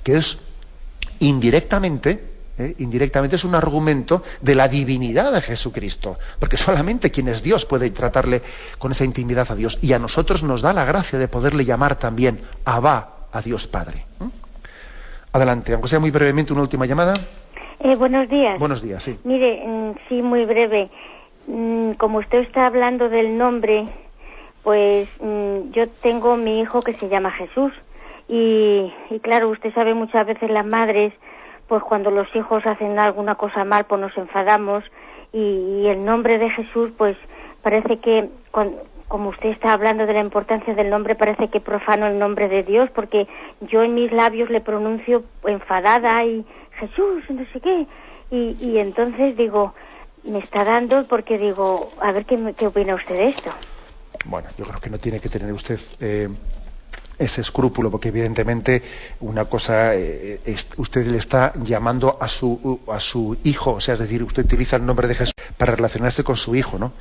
A: que es indirectamente es un argumento de la divinidad de Jesucristo, porque solamente quien es Dios puede tratarle con esa intimidad a Dios, y a nosotros nos da la gracia de poderle llamar también Abba a Dios Padre. Adelante, aunque sea muy brevemente, una última llamada.
F: Buenos días.
A: Buenos días, sí.
F: Mire, sí, muy breve. Como usted está hablando del nombre, pues yo tengo mi hijo que se llama Jesús. Y claro, usted sabe, muchas veces las madres, pues cuando los hijos hacen alguna cosa mal, pues nos enfadamos, y el nombre de Jesús, pues parece que, como usted está hablando de la importancia del nombre, parece que profano el nombre de Dios, porque yo en mis labios le pronuncio enfadada y Jesús, no sé qué, y entonces digo, me está dando, porque digo, a ver qué opina usted de esto.
A: Bueno, yo creo que no tiene que tener usted ese escrúpulo, porque evidentemente una cosa, usted le está llamando a su hijo, o sea, es decir, usted utiliza el nombre de Jesús para relacionarse con su hijo, ¿no?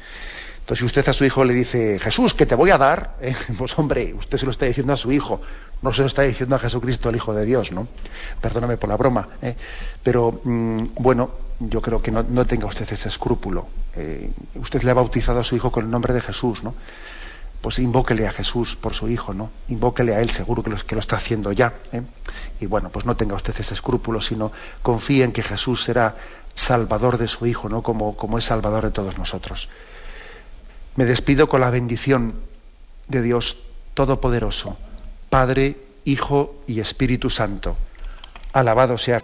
A: Entonces, si usted a su hijo le dice, Jesús, que te voy a dar, pues hombre, usted se lo está diciendo a su hijo, no se lo está diciendo a Jesucristo, el Hijo de Dios, ¿no? Perdóname por la broma, pero bueno, yo creo que no tenga usted ese escrúpulo. Usted le ha bautizado a su hijo con el nombre de Jesús, ¿no? Pues invóquele a Jesús por su hijo, ¿no? Invóquele a él, seguro que lo está haciendo ya, Y bueno, pues no tenga usted ese escrúpulo, sino confíe en que Jesús será salvador de su hijo, ¿no? Como es salvador de todos nosotros. Me despido con la bendición de Dios Todopoderoso, Padre, Hijo y Espíritu Santo. Alabado sea